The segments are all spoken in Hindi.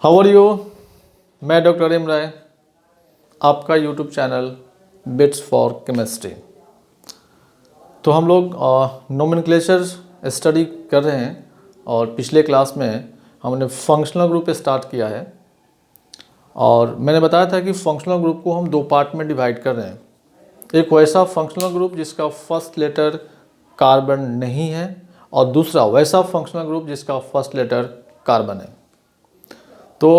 How are you. मैं डॉक्टर एम राय, आपका YouTube channel bits for chemistry. तो हम लोग नोमेनक्लेचर स्टडी कर रहे हैं और पिछले क्लास में हमने फंक्शनल ग्रुप स्टार्ट किया है और मैंने बताया था कि फंक्शनल ग्रुप को हम दो पार्ट में डिवाइड कर रहे हैं। एक वैसा फंक्शनल ग्रुप जिसका फर्स्ट लेटर कार्बन नहीं है और दूसरा वैसा फंक्शनल ग्रुप जिसका फर्स्ट लेटर कार्बन है। तो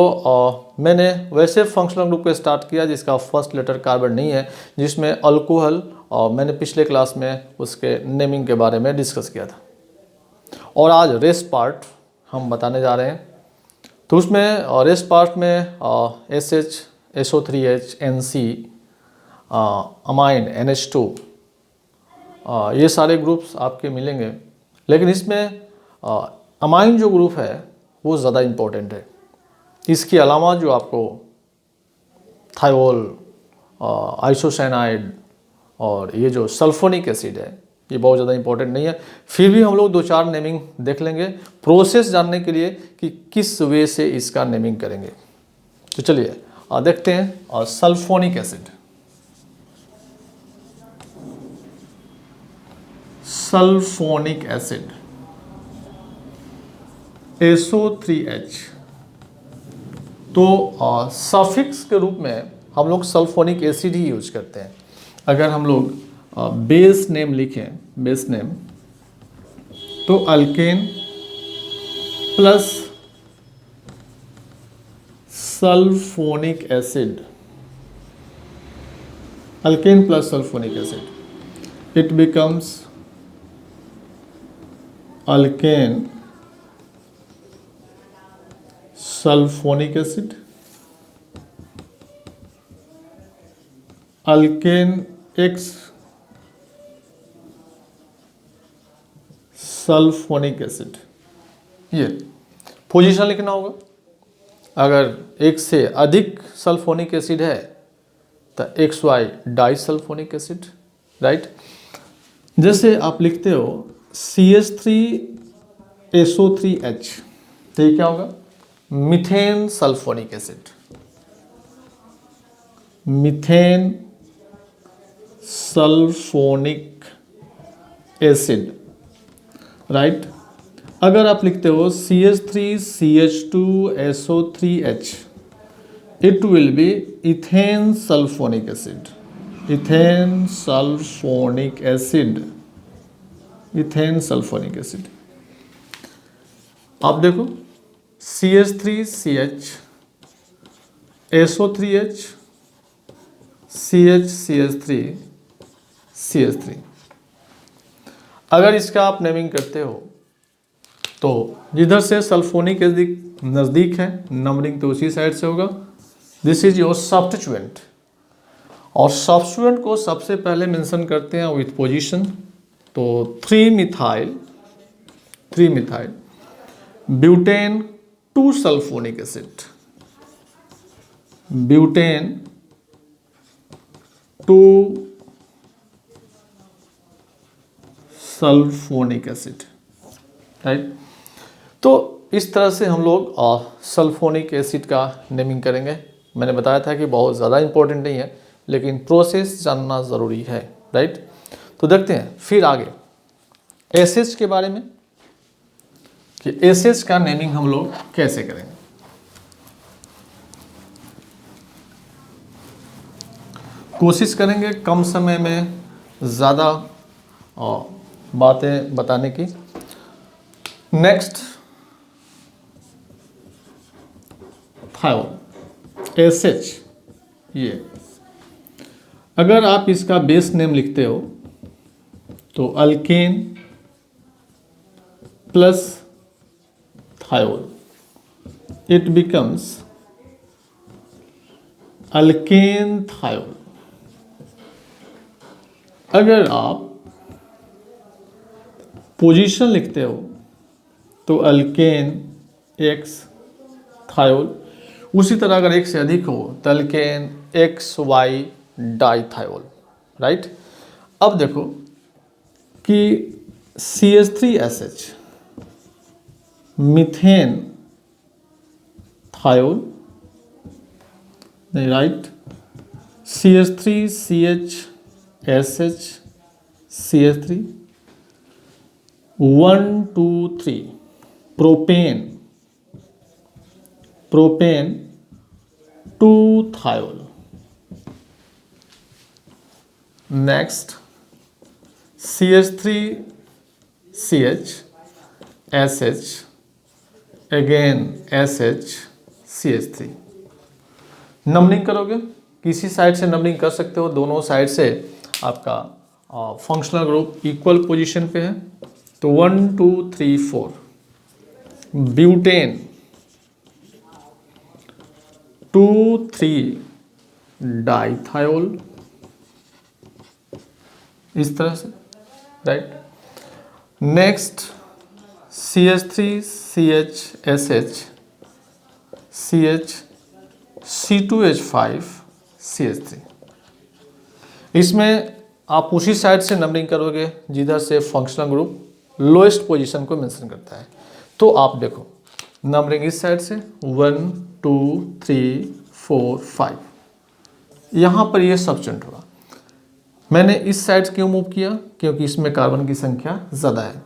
मैंने वैसे फंक्शनल ग्रुप को स्टार्ट किया जिसका फर्स्ट लेटर कार्बन नहीं है, जिसमें अल्कोहल, और मैंने पिछले क्लास में उसके नेमिंग के बारे में डिस्कस किया था। और आज रेस्ट पार्ट हम बताने जा रहे हैं। तो उसमें रेस्ट पार्ट में SH, SO3H, NC, amine, NH2, ये सारे ग्रुप्स आपके मिलेंगे। लेकिन इसमें अमाइन जो ग्रुप है वो ज़्यादा इम्पोर्टेंट है। इसके अलावा जो आपको थायोल, आइसोसाइनाइड और ये जो सल्फोनिक एसिड है ये बहुत ज़्यादा इंपॉर्टेंट नहीं है। फिर भी हम लोग दो चार नेमिंग देख लेंगे प्रोसेस जानने के लिए कि किस वे से इसका नेमिंग करेंगे। तो चलिए देखते हैं। और sulphonic acid, sulphonic acid SO3H। तो सफिक्स के रूप में हम लोग सल्फोनिक एसिड ही यूज करते हैं। अगर हम लोग बेस नेम लिखें, बेस नेम, तो alkane plus sulphonic acid, alkane plus sulphonic acid, it becomes alkane sulphonic acid, alkane X sulphonic acid. ये पोजीशन लिखना होगा। अगर एक से अधिक सल्फोनिक एसिड है तो XY di sulphonic acid, right. जैसे आप लिखते हो CH3SO3H, तो ये क्या होगा? Methane sulphonic acid, methane sulphonic acid, right. अगर आप लिखते हो CH3CH2SO3H, it will be ethane sulphonic acid, ethane sulphonic acid, ethane sulphonic acid. आप देखो CH3CH, SO3H, CH3, CH3। अगर इसका आप नेमिंग करते हो तो जिधर से सल्फोनिक एसिड नज़दीक है नंबरिंग तो उसी साइड से होगा। दिस इज योर सब्स्टिट्यूएंट, और सब्स्टिट्यूएंट को सबसे पहले मेंशन करते हैं विथ पोजीशन। तो 3 methyl butane 2 sulphonic acid, butane 2 sulphonic acid, right. तो इस तरह से हम लोग सल्फोनिक एसिड का नेमिंग करेंगे। मैंने बताया था कि बहुत ज़्यादा इंपॉर्टेंट नहीं है लेकिन प्रोसेस जानना ज़रूरी है, राइट। तो देखते हैं फिर आगे एसिड्स के बारे में कि एसिड्स का नेमिंग हम लोग कैसे करेंगे। कोशिश करेंगे कम समय में ज़्यादा बातें बताने की। Next, thiol, SH। ये अगर आप इसका बेस नेम लिखते हो तो alkane plus thiol, it becomes alkane thiol. अगर आप पोजीशन लिखते हो तो अल्केन X थायोल। उसी तरह अगर एक से अधिक हो तो अल्केन XY डाईथायोल, राइट। अब देखो कि CH3SH मीथेन थायोल, नहीं right, CH3 CH SH CH3, 1 2 3 propane, propane 2 thiol. Next CH3 CH SH again SH CH3। Numbering करोगे, किसी साइड से नंबरिंग कर सकते हो, दोनों साइड से आपका फंक्शनल ग्रुप इक्वल पोजीशन पे है। तो 1 2 3 4 ब्यूटेन, 2 3 डाइथायोल, इस तरह से right. Next CH3 CH SH CH C2H5 CH3। इसमें आप उसी साइड से नंबरिंग करोगे जिधर से फंक्शनल ग्रुप लोएस्ट पोजीशन को मेंशन करता है। तो आप देखो नंबरिंग इस साइड से 1 2 3 4 5, यहाँ पर ये सब्स्टिट्यूट हुआ। मैंने इस साइड क्यों मूव किया, क्योंकि इसमें कार्बन की संख्या ज़्यादा है।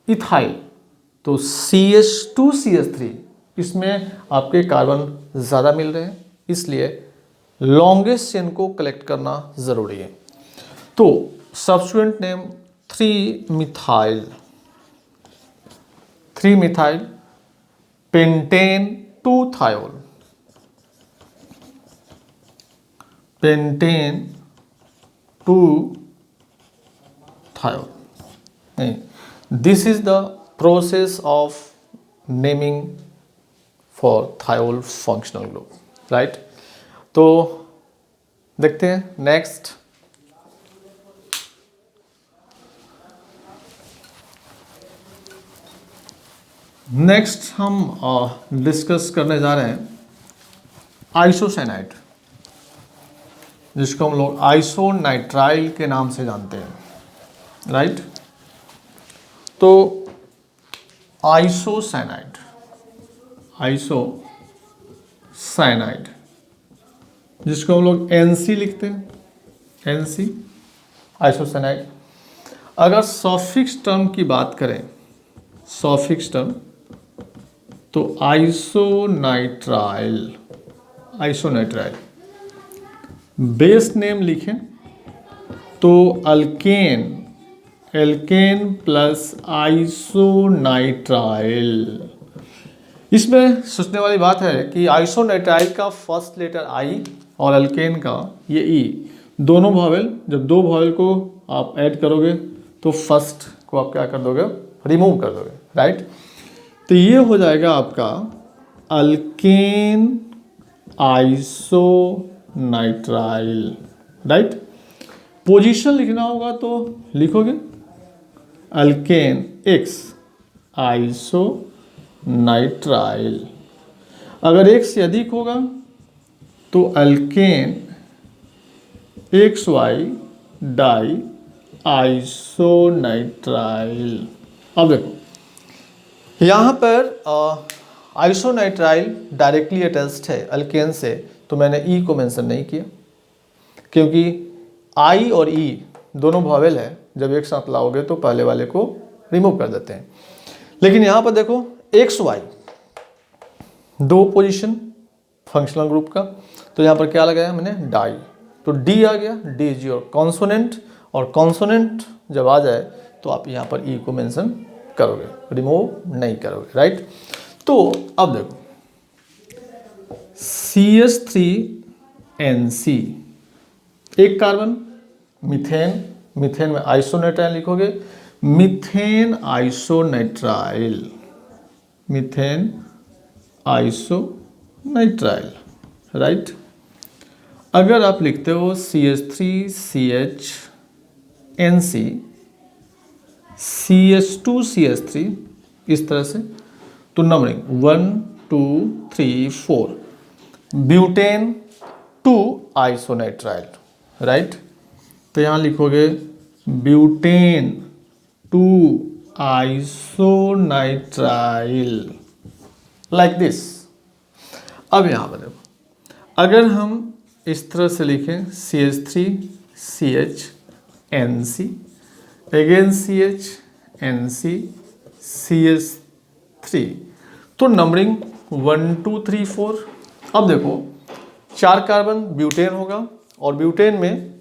इथाइल तो CH2 CH3, इसमें आपके कार्बन ज़्यादा मिल रहे हैं, इसलिए लॉन्गेस्ट चेन को कलेक्ट करना ज़रूरी है। तो substituent name 3 methyl, 3 methyl pentane 2 thiol, pentane 2 thiol. नहीं, this is the process of naming for thiol functional group, right. तो देखते हैं नेक्स्ट। नेक्स्ट हम डिस्कस करने जा रहे हैं आइसोसाइनाइड, जिसको हम लोग आइसोनाइट्राइल के नाम से जानते हैं, राइट। तो आइसोसाइनाइड, आइसोसाइनाइड जिसको हम लोग NC लिखते हैं, NC आइसोसाइनाइड। अगर सॉफिक्स टर्म की बात करें, सॉफिक्स टर्म, तो आइसोनाइट्राइल, आइसोनाइट्राइल। बेस नेम लिखें तो अल्केन, एल्केन प्लस आइसोनाइट्राइल। इसमें सोचने वाली बात है कि आइसोनाइट्राइल का फर्स्ट लेटर I और अल्केन का ये E, दोनों वॉवेल, जब दो वॉवेल को आप ऐड करोगे तो फर्स्ट को आप क्या कर दोगे, रिमूव कर दोगे, राइट। तो ये हो जाएगा आपका अल्केन आइसोनाइट्राइल, राइट। पोजीशन लिखना होगा तो लिखोगे अल्केन X आइसोनाइट्राइल। अगर एक से अधिक होगा तो अल्केन XY डाई आइसोनाइट्राइल। अब देखो यहाँ पर आइसोनाइट्राइल डायरेक्टली अटैच्ड है अल्केन से, तो मैंने E को मेंशन नहीं किया, क्योंकि I और E दोनों वॉवेल है, जब एक साथ लाओगे तो पहले वाले को रिमूव कर देते हैं। लेकिन यहाँ पर देखो XY दो पोजीशन फंक्शनल ग्रुप का, तो यहाँ पर क्या लगाया मैंने, डाई, तो D आ गया, D इज योर कॉन्सोनेंट, और कॉन्सोनेंट जब आ जाए तो आप यहाँ पर E को मेंशन करोगे, रिमूव नहीं करोगे, राइट। तो अब देखो CH3NC, एक कार्बन, मीथेन, मीथेन में आइसोनाइट्राइल लिखोगे, मीथेन आइसोनाइट्राइल, मीथेन आइसोनाइट्राइल, राइट। अगर आप लिखते हो CH3CHNC CH2CH3 इस तरह से, तो नंबरिंग 1 2 3 4 ब्यूटेन 2 आइसोनाइट्राइल, राइट। तो यहाँ लिखोगे ब्यूटेन 2 आइसोनाइट्राइल, लाइक दिस। अब यहाँ पर देखो, अगर हम इस तरह से लिखें CH3 CHNC again CHNC CH3, तो नंबरिंग 1 2 3 4। अब देखो 4 कार्बन ब्यूटेन होगा और ब्यूटेन में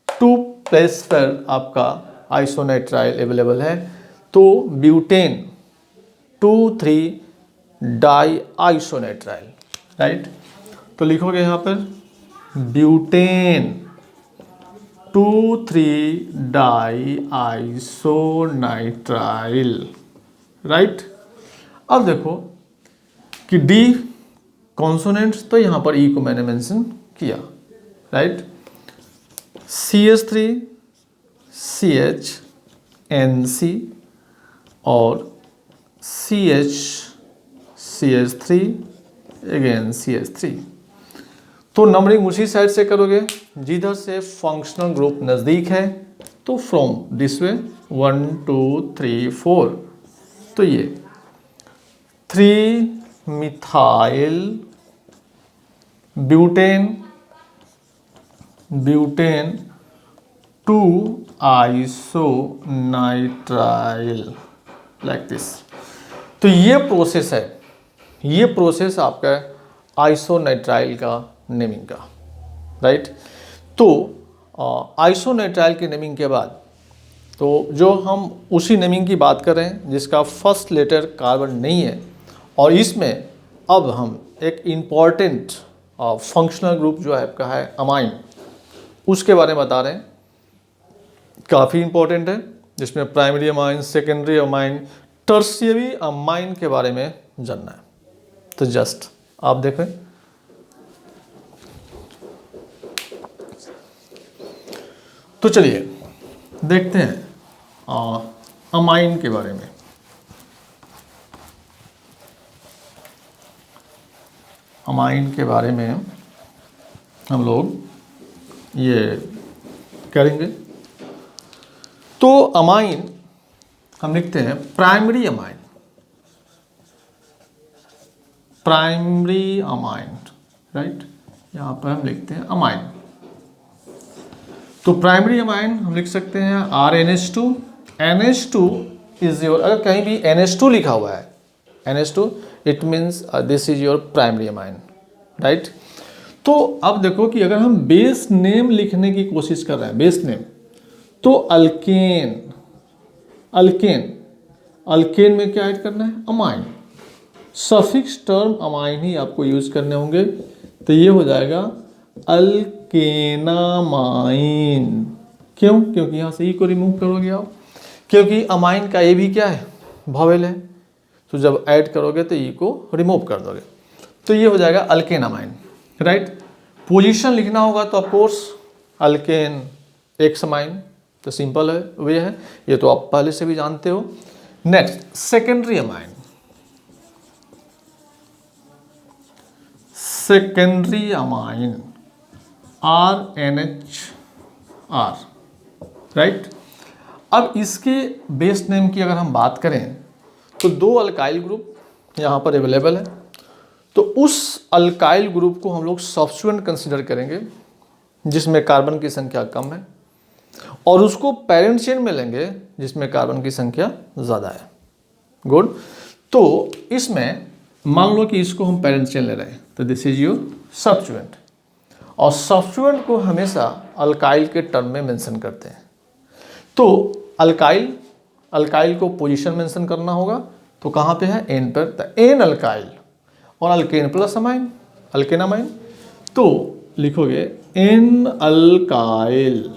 2 प्लेस पर आपका आइसोनाइट्राइल अवेलेबल है, तो ब्यूटेन 2 3 डाई आइसोनाइट्राइल, राइट। तो लिखोगे यहाँ पर ब्यूटेन 2 3 डाई आइसोनाइट्राइल, राइट। अब देखो कि डी कॉन्सोनेंट्स, तो यहाँ पर ई को मैंने मेंशन किया, राइट। CH3 CHNC और CH3 अगेन CH3, तो नंबरिंग उसी साइड से करोगे जिधर से फंक्शनल ग्रुप नज़दीक है, तो फ्रॉम दिस वे 1 2 3 4, तो ये 3 मिथाइल ब्यूटेन 2 आइसोनाइट्राइल लाइक दिस। तो ये प्रोसेस है, ये प्रोसेस आपका आइसोनाइट्राइल का नेमिंग का, राइट। तो आइसोनाइट्राइल के नेमिंग के बाद, तो जो हम उसी नेमिंग की बात कर रहे हैं जिसका फर्स्ट लेटर कार्बन नहीं है, और इसमें अब हम एक इम्पॉर्टेंट फंक्शनल ग्रुप जो है आपका है अमाइन, उसके बारे में बता रहे हैं। काफ़ी इंपॉर्टेंट है, जिसमें primary amine, secondary amine, tertiary amine के बारे में जानना है। तो जस्ट आप देखें, तो चलिए देखते हैं अमाइन के बारे में। अमाइन के बारे में हम लोग ये करेंगे। तो अमाइन हम लिखते हैं primary amine, primary amine, right. यहाँ पर हम लिखते हैं अमाइन। तो प्राइमरी अमाइन हम लिख सकते हैं RNH2। NH2 इज योर, अगर कहीं भी NH2 लिखा हुआ है NH2, it means this is your primary amine, right. तो अब देखो कि अगर हम बेस नेम लिखने की कोशिश कर रहे हैं, बेस नेम, तो अल्केन, अल्केन, अल्केन में क्या ऐड करना है? अमाइन। सफिक्स टर्म अमाइन ही आपको यूज करने होंगे, तो ये हो जाएगा अल्केनामाइन। क्यों? क्योंकि यहाँ से ई को रिमूव करोगे आप, क्योंकि अमाइन का ये भी क्या है? वॉवेल है, तो जब ऐड करोगे तो ई को रिमूव कर दोगे, तो ये हो जाएगा अल्केनामाइन, राइट। पोजीशन लिखना होगा तो ऑफकोर्स अल्केन एक्स अमाइन, तो सिंपल है, वे है, ये तो आप पहले से भी जानते हो। Next secondary amine, secondary amine RNHR, right. अब इसके बेस नेम की अगर हम बात करें तो 2 अल्काइल ग्रुप यहाँ पर अवेलेबल है, तो उस अल्काइल ग्रुप को हम लोग सब्स्टिट्यूएंट कंसिडर करेंगे जिसमें कार्बन की संख्या कम है, और उसको पेरेंट चेन में लेंगे जिसमें कार्बन की संख्या ज़्यादा है। गुड। तो इसमें मान लो कि इसको हम पेरेंट चेन ले रहे हैं, तो दिस इज योर सब्स्टिट्यूएंट, और सब्स्टिट्यूएंट को हमेशा अल्काइल के टर्म में मेंशन करते हैं। तो अल्काइल, अल्काइल को पोजीशन मेंशन करना होगा, तो कहाँ पे है? एन पर, तो एन अल्काइल और अल्केन प्लस अमाइन, अल्केनामाइन। तो लिखोगे N alkyl,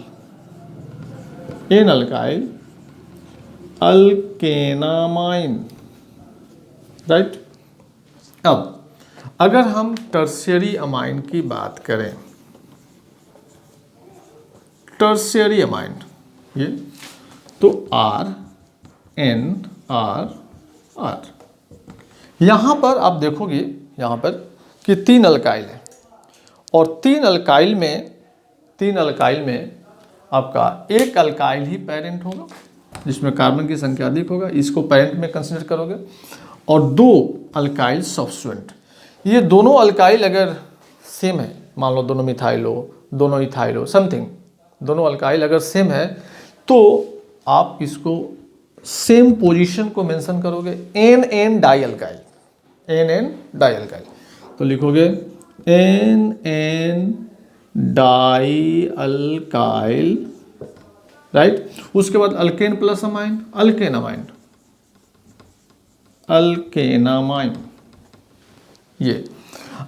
N alkyl alkanamine, right. अब अगर हम टर्शियरी अमाइन की बात करें, टर्शियरी अमाइन ये, तो RNR। यहाँ पर आप देखोगे यहाँ पर कि 3 अल्काइल है, और 3 अल्काइल में आपका एक अल्काइल ही पेरेंट होगा जिसमें कार्बन की संख्या अधिक होगा, इसको पेरेंट में कंसिडर करोगे, और 2 अल्काइल सब्स्टिट्यूएंट। ये दोनों अल्काइल अगर सेम है, मान लो दोनों मिथाइल हो, दोनों इथाइल हो, समथिंग, दोनों अल्काइल अगर सेम है तो आप इसको सेम पोजीशन को मेंशन करोगे, N N di alkyl, N N di alkyl. तो लिखोगे N N di alkyl, right. उसके बाद alkane plus amine, alkanamine, alkanamine. ये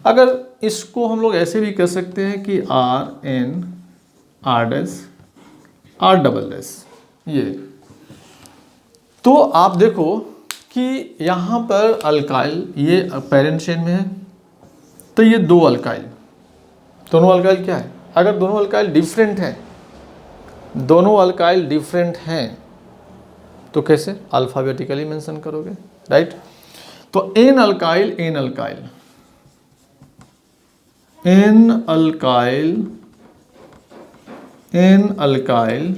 अगर इसको हम लोग ऐसे भी कर सकते हैं कि R N R dash R double dash, ये। तो आप देखो कि यहाँ पर अल्काइल ये पेरेंट चेन में है, तो ये दो अल्काइल, दोनों अल्काइल क्या है, अगर दोनों अल्काइल डिफरेंट हैं, दोनों अल्काइल डिफरेंट हैं तो कैसे अल्फाबेटिकली मेंशन करोगे, राइट। तो N alkyl N alkyl, N alkyl N alkyl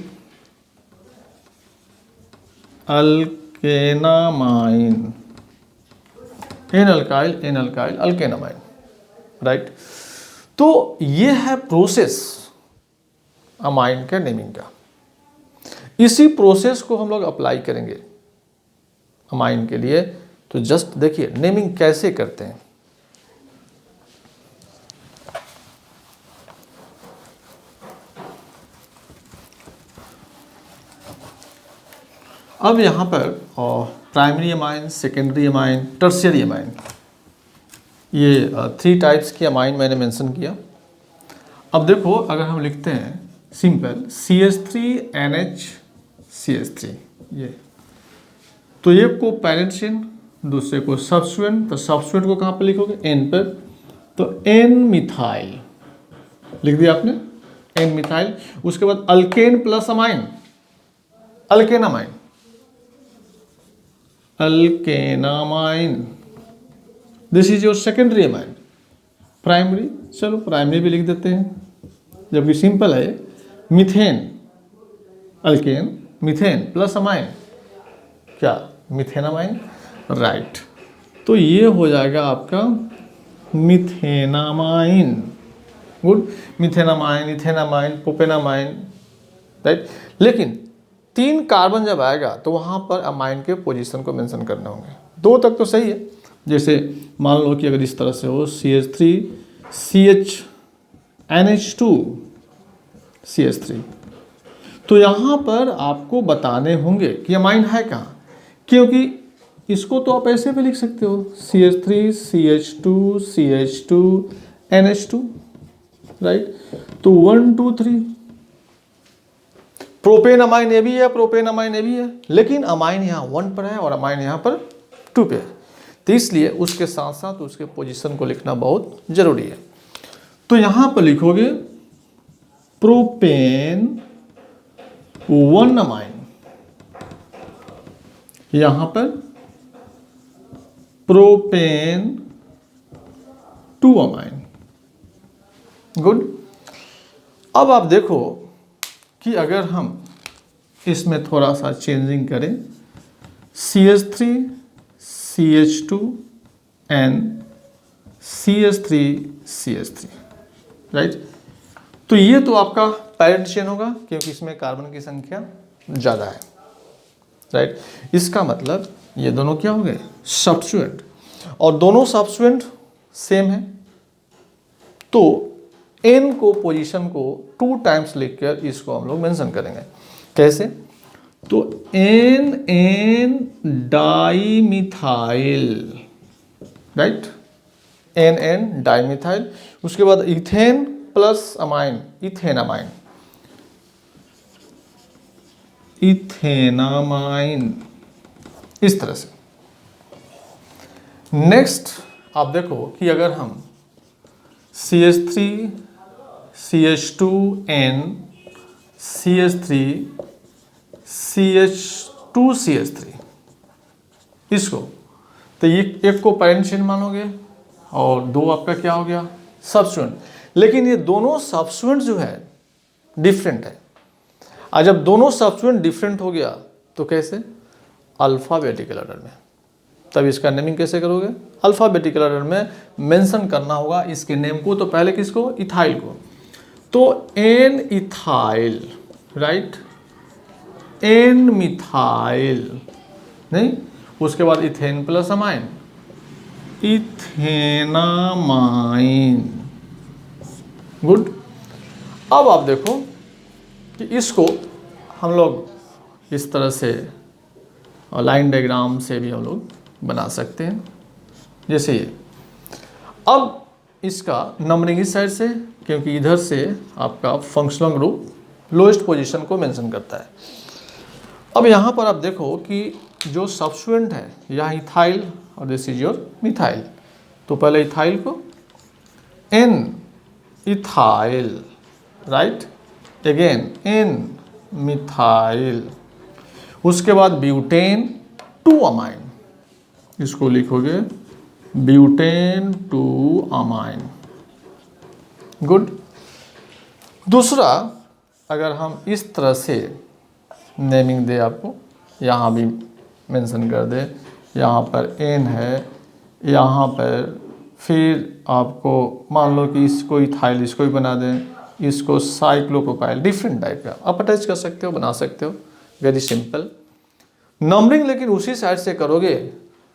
alkanamine, N alkyl N alkyl alkanamine, right. तो ये है प्रोसेस अमाइन के नेमिंग का। इसी प्रोसेस को हम लोग अप्लाई करेंगे अमाइन के लिए। तो जस्ट देखिए नेमिंग कैसे करते हैं। अब यहाँ पर primary amine, secondary amine, tertiary amine, ये 3 टाइप्स की अमाइन मैंने मेंशन किया। अब देखो अगर हम लिखते हैं सिंपल CH3NH ये, तो एक को पेरेंट चेन, दूसरे को सब्स्टिट्यूएंट, तो सब्स्टिट्यूएंट को कहाँ पर लिखोगे, एन पर, तो एन मिथाइल लिख दिया आपने, एन मिथाइल। उसके बाद alkane plus amine, alkanamine, alkanamine, this is your secondary amine. Primary, चलो प्राइमरी भी लिख देते हैं, जबकि सिंपल है, methane, alkane, methane plus amine, क्या मिथेनामाइन, राइट। तो ये हो जाएगा आपका methanamine, good, methanamine, ethanamine, propanamine, right. लेकिन 3 कार्बन जब आएगा तो वहाँ पर अमाइन के पोजीशन को मेंशन करने होंगे। 2 तक तो सही है, जैसे मान लो कि अगर इस तरह से हो CH3 CHNH2 CH3, तो यहाँ पर आपको बताने होंगे कि अमाइन है कहाँ, क्योंकि इसको तो आप ऐसे भी लिख सकते हो CH3 CH2 CH2 NH2, right. तो 1 2 3 प्रोपेन अमाइन ए भी है, प्रोपेन अमाइन ए भी है, लेकिन अमाइन यहाँ 1 पर है और अमाइन यहाँ पर 2 पे है, तो इसलिए उसके साथ साथ उसके पोजीशन को लिखना बहुत जरूरी है। तो यहाँ पर लिखोगे प्रोपेन 1 अमाइन, यहाँ पर प्रोपेन 2 अमाइन, गुड। अब आप देखो कि अगर हम इसमें थोड़ा सा चेंजिंग करें, CH3 CH2 and CH3 CH3, right. तो ये तो आपका पेरेंट चेन होगा क्योंकि इसमें कार्बन की संख्या ज़्यादा है, राइट। इसका मतलब ये दोनों क्या हो गए, सब्स्टिट्यूएंट, और दोनों सब्स्टिट्यूएंट सेम है, तो एन को पोजीशन को 2 टाइम्स लिखकर इसको हम लोग मेंशन करेंगे। कैसे, तो N N di methyl, right, N N di methyl. उसके बाद ethane plus amine, ethanamine, ethanamine, इस तरह से। नेक्स्ट आप देखो कि अगर हम CH3 CH2N CH3 CH2 CH3 इसको, तो ये एक को पेरेंट चेन मानोगे और 2 आपका क्या हो गया, सब्स्टिट्यूएंट। लेकिन ये दोनों सब्स्टिट्यूएंट जो है डिफरेंट है, और जब दोनों सब्स्टिट्यूएंट डिफरेंट हो गया तो कैसे, अल्फाबेटिकल ऑर्डर में। तब इसका नेमिंग कैसे करोगे? अल्फ़ाबेटिकल ऑर्डर में मेंशन करना होगा इसके नेम को। तो पहले किसको? इथाइल को। तो N ethyl, right, N methyl, नहीं, उसके बाद ethane plus amine, ethanamine. Good. अब आप देखो कि इसको हम लोग इस तरह से लाइन डायग्राम से भी हम लोग बना सकते हैं, जैसे ये। अब इसका नंबरिंग इस साइड से, क्योंकि इधर से आपका फंक्शनल ग्रुप लोएस्ट पोजीशन को मेंशन करता है। अब यहाँ पर आप देखो कि जो सब्स्टिट्यूएंट है यहाँ इथाइल और दिस इज योर मिथाइल। तो पहले इथाइल को N ethyl, right, again N methyl, उसके बाद ब्यूटेन टू अमाइन, इसको लिखोगे ब्यूटेन टू अमाइन। गुड। दूसरा, अगर हम इस तरह से नेमिंग दे, आपको यहाँ भी मेंशन कर दे, यहाँ पर एन है, यहाँ पर फिर आपको मान लो कि इसको इथाइल इसको ही बना दें, इसको साइक्लोप्रोपाइल, डिफरेंट टाइप का आप अटैच कर सकते हो, बना सकते हो, वेरी सिंपल। नंबरिंग लेकिन उसी साइड से करोगे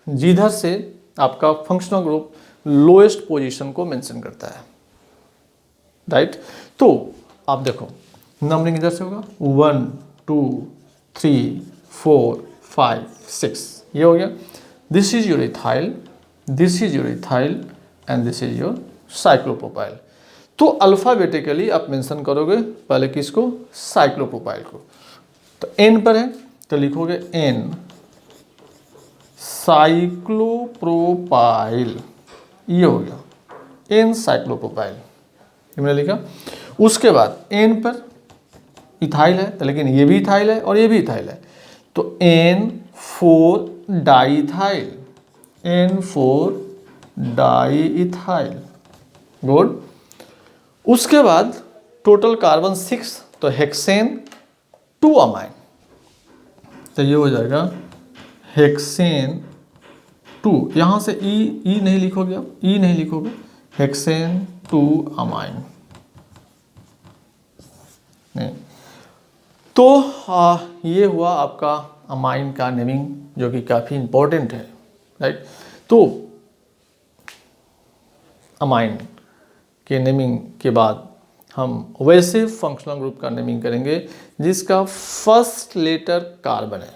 जिधर से आपका फंक्शनल ग्रुप लोएस्ट पोजीशन को मेंशन करता है, राइट। तो आप देखो नंबरिंग इधर से होगा 1 2 3 4 5 6, ये हो गया। This is your ethyl, this is your ethyl and this is your cyclopropyl. तो अल्फाबेटिकली आप मेंशन करोगे पहले किसको? साइक्लोप्रोपाइल को। तो एन पर है तो लिखोगे एन साइक्लोप्रोपाइल, ये हो गया एन साइक्लोप्रोपाइल, ये मैंने लिखा। उसके बाद एन पर इथाइल है तो लेकिन ये भी इथाइल है और ये भी इथाइल है, तो N 4 diethyl, N 4 diethyl. Good. उसके बाद टोटल कार्बन 6, तो हेक्सेन 2 अमाइन, तो ये हो जाएगा हेक्सेन 2। यहाँ से ई नहीं लिखोगे, आप ई नहीं लिखोगे, हेक्सेन 2 अमाइन। नहीं, तो ये हुआ आपका अमाइन का नेमिंग, जो कि काफ़ी इम्पोर्टेंट है, राइट। तो अमाइन के नेमिंग के बाद हम वैसे फंक्शनल ग्रुप का नेमिंग करेंगे जिसका फर्स्ट लेटर कार्बन है,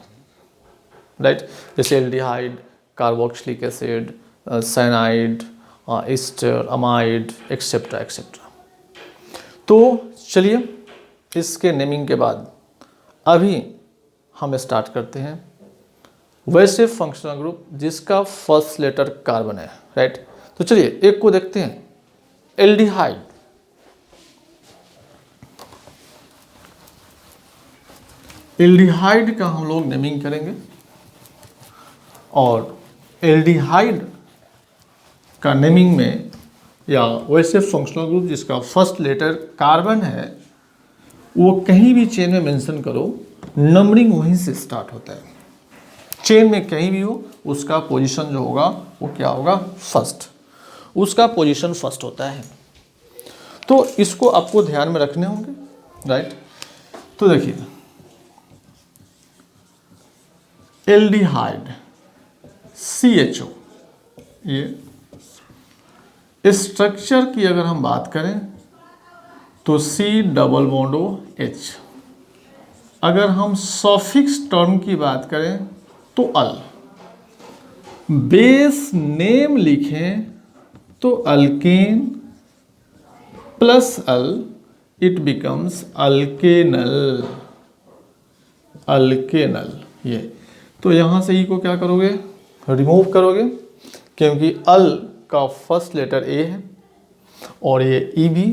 राइट। जैसे aldehyde, carboxylic acid, cyanide, ester, amide, etcetera etcetera. तो चलिए इसके नेमिंग के बाद अभी हम स्टार्ट करते हैं वैसे फंक्शनल ग्रुप जिसका फर्स्ट लेटर कार्बन है, राइट। तो चलिए एक को देखते हैं, एल्डिहाइड। एल्डिहाइड का हम लोग नेमिंग करेंगे और एल्डिहाइड का नेमिंग में या वैसे फंक्शनल ग्रुप जिसका फर्स्ट लेटर कार्बन है वो कहीं भी चेन में मेंशन करो, नंबरिंग वहीं से स्टार्ट होता है। चेन में कहीं भी हो उसका पोजीशन जो होगा वो क्या होगा? फर्स्ट, उसका पोजीशन फर्स्ट होता है। तो इसको आपको ध्यान में रखने होंगे, राइट। तो देखिए एल्डिहाइड CHO, ये स्ट्रक्चर की अगर हम बात करें तो C+H। अगर हम सॉफिक्स टर्म की बात करें तो अल। बेस नेम लिखें तो alkane plus al, it becomes alkanal, alkanal. ये तो यहाँ से ई को क्या करोगे? रिमूव करोगे, क्योंकि अल का फर्स्ट लेटर ए है और ये ई भी,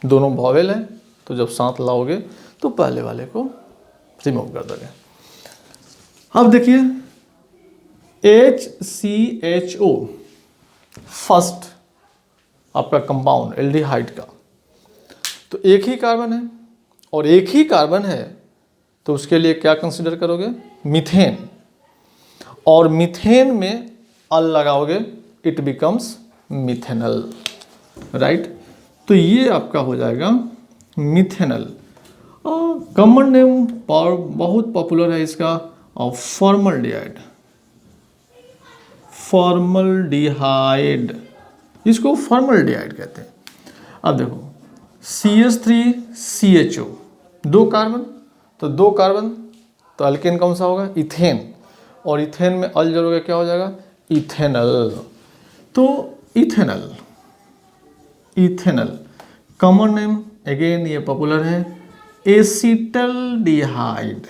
दोनों वॉवेल हैं, तो जब साथ लाओगे तो पहले वाले को रिमूव कर दोगे। अब देखिए HCHO फर्स्ट आपका कंपाउंड एल्डिहाइड का, तो एक ही कार्बन है और एक ही कार्बन है तो उसके लिए क्या कंसीडर करोगे? मीथेन। और मीथेन में अल लगाओगे इट बिकम्स मिथेनल, राइट। तो ये आपका हो जाएगा मिथेनल। कॉमन नेम पर बहुत पॉपुलर है इसका फॉर्मल्डिहाइड, फॉर्मल्डिहाइड, इसको फॉर्मल्डिहाइड कहते हैं। अब देखो CH3CHO, 2 कार्बन, तो 2 कार्बन तो अल्केन कौन सा होगा, इथेन, और इथेन में अल जोड़ोगे क्या हो जाएगा, इथेनल। तो ethanal, ethanal common name again ये पॉपुलर है एसिटल्डिहाइड,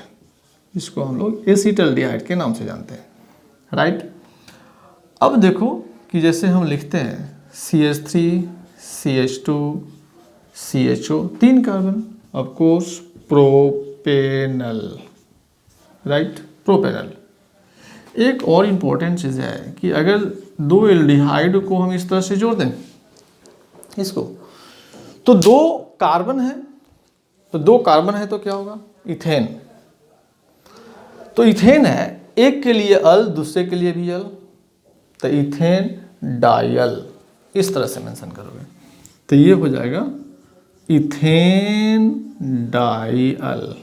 इसको हम लोग एसिटल्डिहाइड के नाम से जानते हैं, राइट। अब देखो कि जैसे हम लिखते हैं CH3CH2CHO, 3 carbon, of course propanal, right, propanal. एक और इम्पोर्टेंट चीज़ है कि अगर 2 एल्डिहाइड को हम इस तरह से जोड़ दें इसको, तो 2 कार्बन है, तो 2 कार्बन है तो क्या होगा, इथेन। तो इथेन है, एक के लिए अल, दूसरे के लिए भी अल, तो इथेन डायल, इस तरह से मेंशन करोगे तो ये हो जाएगा इथेन डाइअल।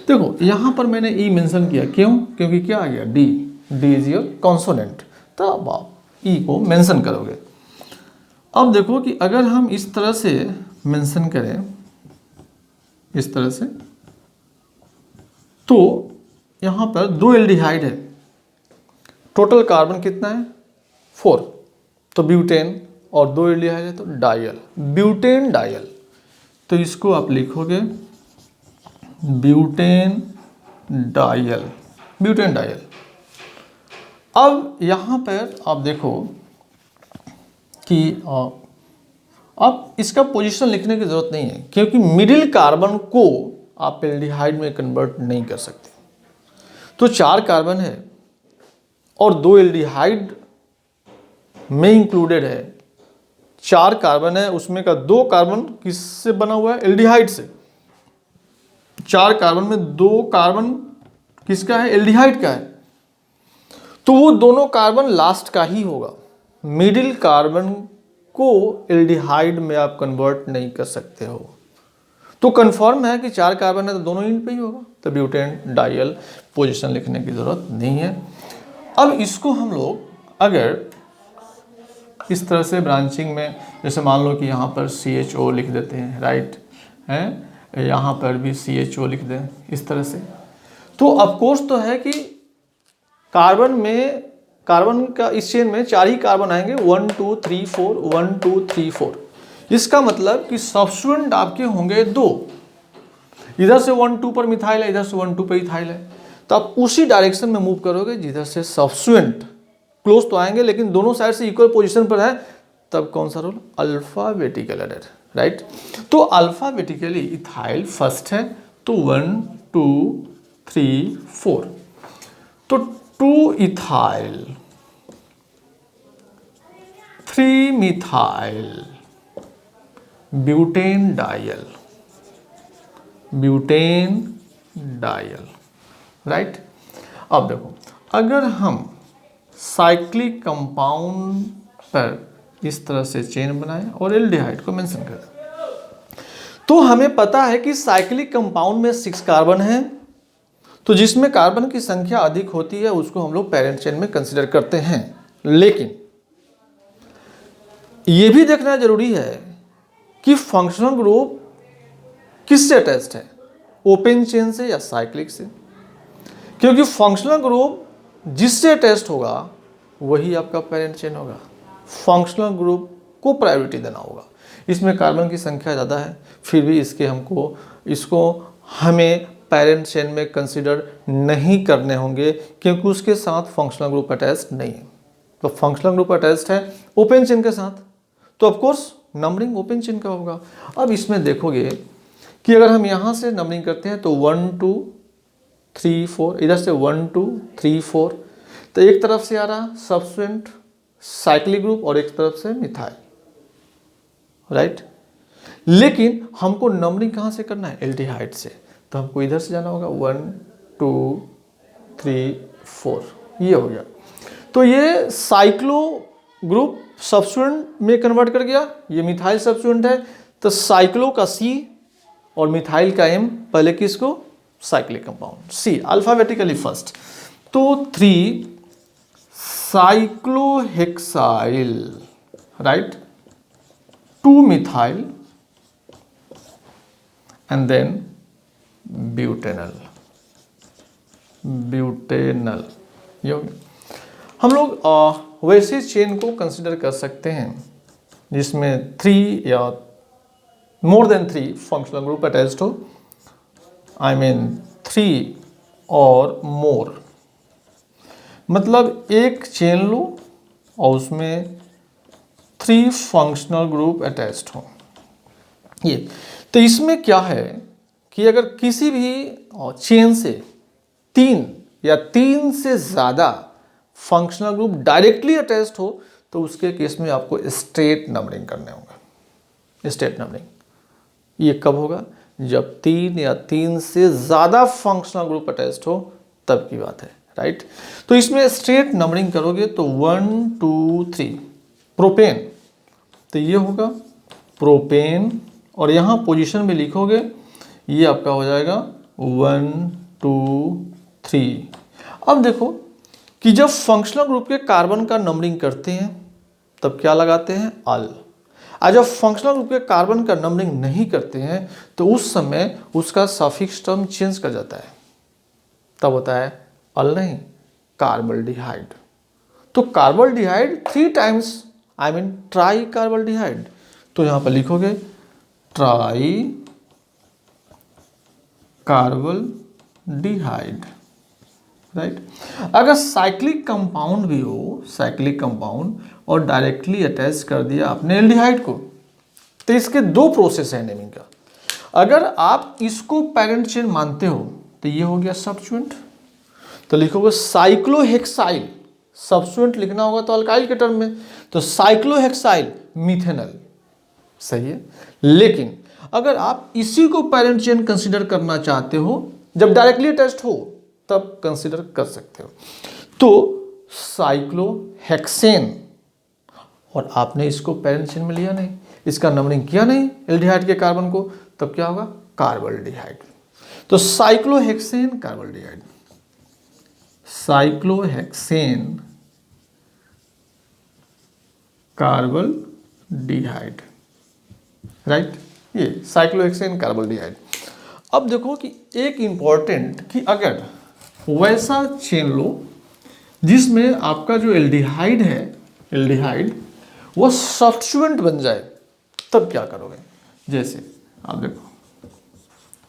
देखो यहाँ पर मैंने ई मेंशन किया, क्यों, क्योंकि क्या आ गया, D, D is your consonant, तो अब आप ई को मेंशन करोगे। अब देखो कि अगर हम इस तरह से मेंशन करें, इस तरह से, तो यहाँ पर 2 एल्डिहाइड है, टोटल कार्बन कितना है 4, तो ब्यूटेन, और 2 एल्डिहाइड है तो डायल, ब्यूटेन डायल, तो इसको आप लिखोगे ब्यूटेन डायल, ब्यूटेन डायल। अब यहाँ पर आप देखो कि अब इसका पोजीशन लिखने की ज़रूरत नहीं है, क्योंकि मिडिल कार्बन को आप एल्डिहाइड में कन्वर्ट नहीं कर सकते। तो 4 कार्बन है और 2 एल्डिहाइड में इंक्लूडेड है, 4 कार्बन है, उसमें का 2 कार्बन किससे बना हुआ है, एल्डिहाइड से। 4 कार्बन में 2 कार्बन किसका है, एल्डिहाइड का है, तो वो दोनों कार्बन लास्ट का ही होगा। मिडिल कार्बन को एल्डिहाइड में आप कन्वर्ट नहीं कर सकते हो। तो कंफर्म है कि 4 कार्बन है तो दोनों एंड पे ही होगा, तो ब्यूटेन डाइयल, पोजीशन लिखने की जरूरत नहीं है। अब इसको हम लोग अगर इस तरह से ब्रांचिंग में, जैसे मान लो कि यहाँ पर CHO लिख देते हैं, राइट है, यहाँ पर भी CHO लिख दें इस तरह से, तो ऑफकोर्स तो है कि कार्बन में, कार्बन का इस चेन में 4 ही कार्बन आएंगे, 1 2 3 4, 1 2 3 4। इसका मतलब कि सब्स्टिट्यूएंट आपके होंगे 2, इधर से 1 2 पर मिथाइल है, इधर से 1 2 पर इथाइल है, तो आप उसी डायरेक्शन में मूव करोगे जिधर से सब्स्टिट्यूएंट क्लोज तो आएंगे लेकिन दोनों साइड से इक्वल पोजीशन पर है, तब कौन सा रूल, अल्फाबेटिकल ऑर्डर, राइट। तो अल्फाबेटिकली इथाइल फर्स्ट है, तो 1 2 3 4, तो 2 ethyl, 3 methyl, butane diol, butane diol, right. अब देखो अगर हम साइक्लिक कंपाउंड पर इस तरह से चेन बनाएं और एल्डिहाइड को मेंशन करें, तो हमें पता है कि साइक्लिक कंपाउंड में 6 कार्बन है, तो जिसमें कार्बन की संख्या अधिक होती है उसको हम लोग पेरेंट चेन में कंसीडर करते हैं। लेकिन यह भी देखना जरूरी है कि फंक्शनल ग्रुप किससे अटैच्ड है, ओपन चेन से या साइक्लिक से, क्योंकि फंक्शनल ग्रुप जिससे अटैच्ड होगा वही आपका पेरेंट चेन होगा। फंक्शनल ग्रुप को प्रायोरिटी देना होगा। इसमें कार्बन की संख्या ज़्यादा है, फिर भी इसको हमें पेरेंट चेन में कंसीडर नहीं करने होंगे, क्योंकि उसके साथ फंक्शनल ग्रुप अटैच्ड नहीं है। तो फंक्शनल ग्रुप अटैच्ड है ओपन चेन के साथ, तो ऑफकोर्स नंबरिंग ओपन चेन का होगा। अब इसमें देखोगे कि अगर हम यहाँ से नंबरिंग करते हैं तो 1 2 3 4, इधर से 1 2 3 4, तो एक तरफ से आ रहा सब्स्टिट्यूएंट साइक्लिक ग्रुप और एक तरफ से मिथाइल, राइट। लेकिन हमको नंबरिंग कहाँ से करना है, एल्डिहाइड से, तो हमको इधर से जाना होगा 1 2 3 4, ये हो गया। तो ये साइक्लो ग्रुप सब्स्टिट्यूएंट में कन्वर्ट कर गया, ये मिथाइल सब्स्टिट्यूएंट है, तो साइक्लो का C और मिथाइल का M, पहले किसको, cyclic compound C alphabetically first. तो 3 cyclohexyl, right, 2 methyl and then butanal, ये हो गया। हम लोग वैसे चेन को कंसिडर कर सकते हैं जिसमें 3 या more than 3 functional group attached हो, आई मीन 3 और मोर, मतलब एक चेन लो और उसमें 3 फंक्शनल ग्रुप अटैच्ड हो। ये तो इसमें क्या है कि अगर किसी भी चेन से 3 या 3 से ज़्यादा फंक्शनल ग्रुप डायरेक्टली अटैच्ड हो तो उसके केस में आपको स्ट्रेट नंबरिंग करने होंगे। स्ट्रेट नंबरिंग ये कब होगा, जब 3 या 3 से ज़्यादा फंक्शनल ग्रुप अटैच्ड हो, तब की बात है, राइट। तो इसमें स्ट्रेट नंबरिंग करोगे तो 1 2 3 प्रोपेन, तो ये होगा प्रोपेन, और यहाँ पोजीशन में लिखोगे ये आपका हो जाएगा 1 2 3। अब देखो कि जब फंक्शनल ग्रुप के कार्बन का नंबरिंग करते हैं तब क्या लगाते हैं, अल। और जब फंक्शनल ग्रुप के कार्बन का नंबरिंग नहीं करते हैं तो उस समय उसका सफिक्स टर्म चेंज कर जाता है, तब होता है अल नहीं, कार्बल्डिहाइड। तो कार्बल्डिहाइड 3 टाइम्स, आई मीन ट्राई कार्बल्डिहाइड, तो यहां पर लिखोगे ट्राई कार्बल्डिहाइड, राइट। अगर साइक्लिक कंपाउंड भी हो, साइक्लिक कंपाउंड, और डायरेक्टली अटैच कर दिया आपने एल्डिहाइड को, तो इसके 2 प्रोसेस है नेमिंग का। अगर आप इसको पेरेंट चेन मानते हो तो ये हो गया सब्स्टिट्यूएंट, तो लिखोगे साइक्लोहेक्साइल, सब्स्टिट्यूएंट लिखना होगा तो अल्काइल के टर्म में, तो साइक्लोहेक्साइल मिथेनल, सही है। लेकिन अगर आप इसी को पेरेंट चेन कंसीडर करना चाहते हो, जब डायरेक्टली अटैच्ड हो तब कंसीडर कर सकते हो। तो साइक्लोहेक्सेन, और आपने इसको पेरेंट चेन में लिया नहीं, इसका नंबरिंग किया नहीं एल्डिहाइड के कार्बन को, तब क्या होगा, कार्बल्डिहाइड। तो साइक्लोहेक्सेन कार्बल्डिहाइड, साइक्लोहेक्सेन कार्बल्डिहाइड, राइट, ये साइक्लोहेक्सेन कार्बल्डिहाइड। अब देखो कि एक इंपॉर्टेंट कि अगर वैसा चेन लो जिसमें आपका जो एल्डिहाइड है, एल्डिहाइड वो सब्स्टिट्यूएंट बन जाए, तब क्या करोगे। जैसे आप देखो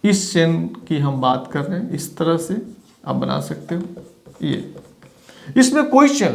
इस चेन की हम बात कर रहे हैं, इस तरह से आप बना सकते हो, ये इसमें कोई चेन